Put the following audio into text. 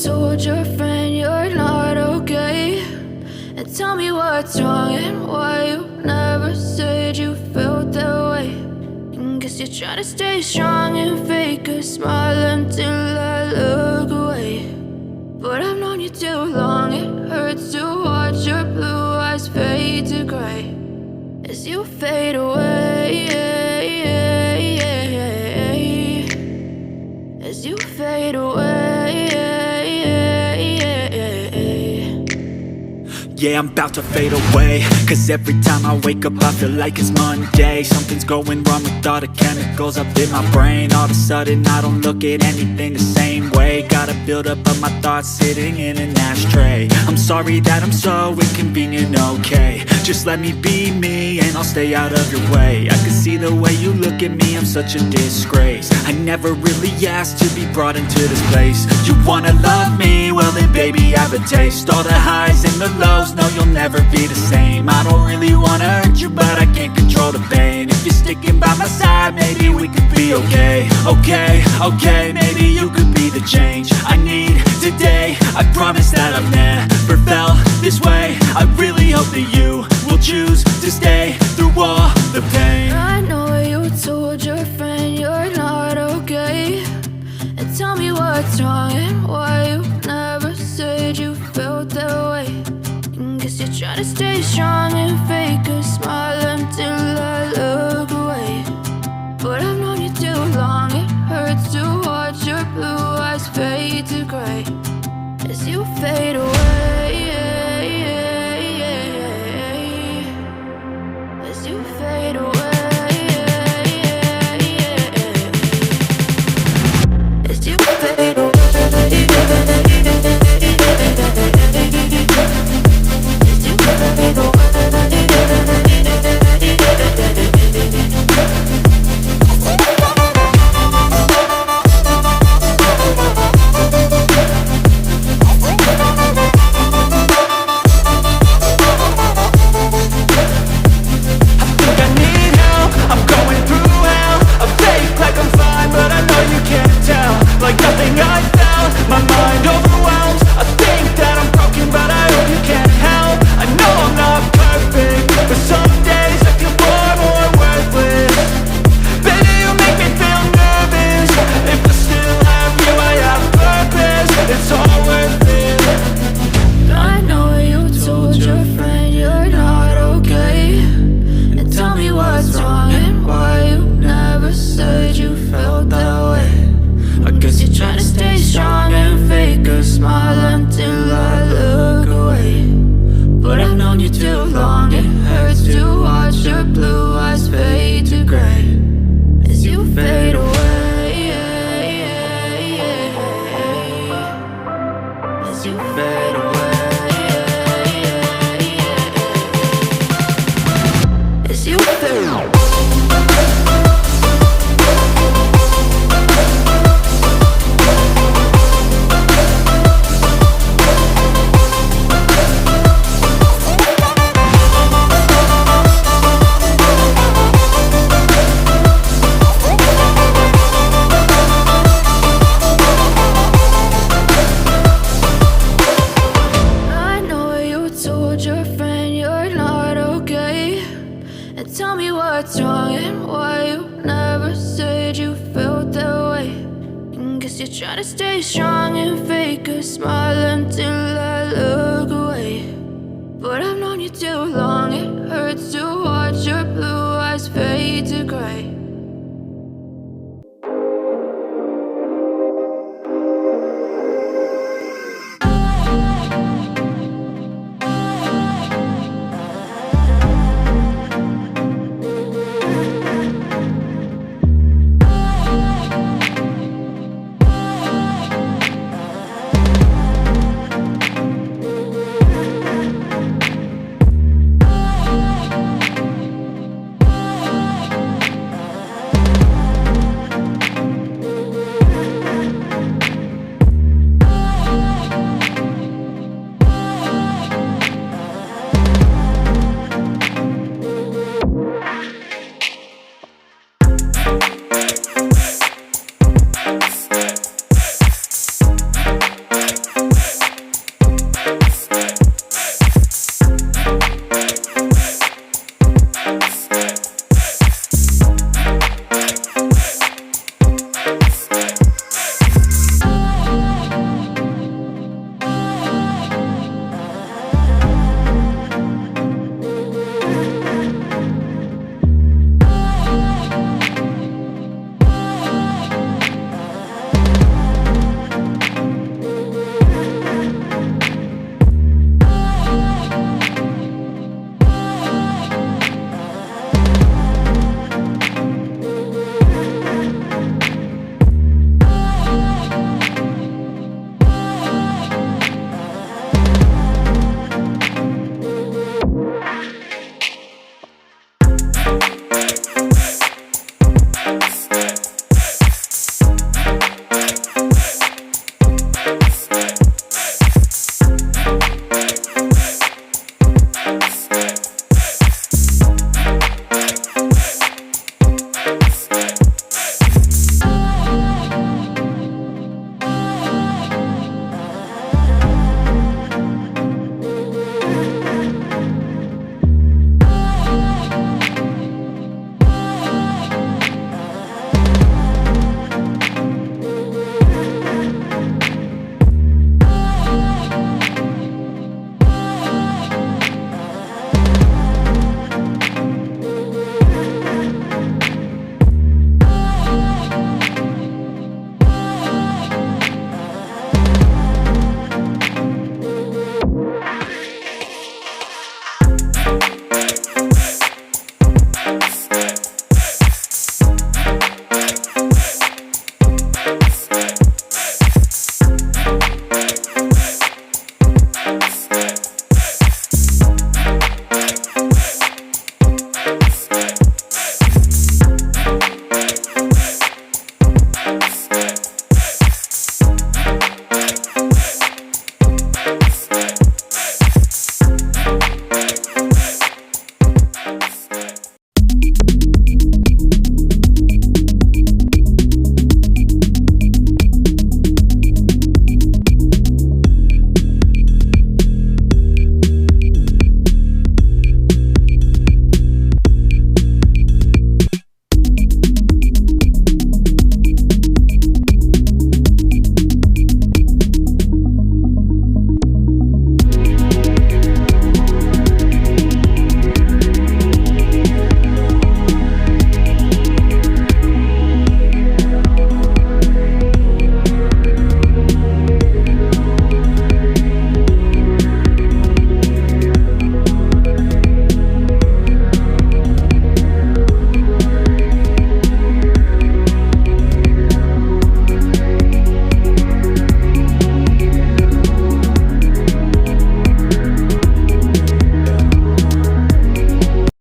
told your friend you're not okay, and tell me what's wrong and why you never said you felt that way. And guess you're trying to stay strong and fake a smile until I look away. But I've known you too long, it hurts to watch your blue eyes fade to gray as you fade away, as you fade away. Yeah, I'm about to fade away, cause every time I wake up I feel like it's Monday. Something's going wrong with all the chemicals up in my brain. All of a sudden I don't look at anything the same way. Gotta build up of my thoughts sitting in an ashtray. I'm sorry that I'm so inconvenient, okay. Just let me be me and I'll stay out of your way. I can see the way you look at me, I'm such a disgrace. I never really asked to be brought into this place. You wanna love me? Well then baby I have a taste. All the highs and the lows, no you'll never be the same. I don't really wanna hurt you but I can't control the pain. If you're sticking by my side maybe we could be okay. Okay, maybe you could be the change I need today. I promise that I've never felt this way. I really hope that you will choose to stay through all the pain. I know you told your friend you're not okay, and tell me what's wrong and why you never said you felt that way. And guess you're trying to stay strong and fake a smile until I look away. But I've known you too long, it hurts to watch your blue eyes fade to gray as you fade away, as you fade away, as you fade away. Like nothing I felt, my mind overwhelmed. I think that I'm broken but I hope you can't help. I know I'm not perfect, but some days I feel far more worthless. Baby, you make me feel nervous. If I still have you, I have purpose. It's all worth it. I know you told your friend you're not okay, and tell me what's wrong and why you never said you felt that way. I guess you're trying to stay strong and fake a smile until I look away. But I've known you too long, it hurts to watch your blue eyes fade to gray as you fade away, as you fade away, as you fade away. Tell me what's wrong and why you never said you felt that way. And guess you're trying to stay strong and fake a smile until I look away. But I've known you too long, it hurts to watch your blue eyes fade to gray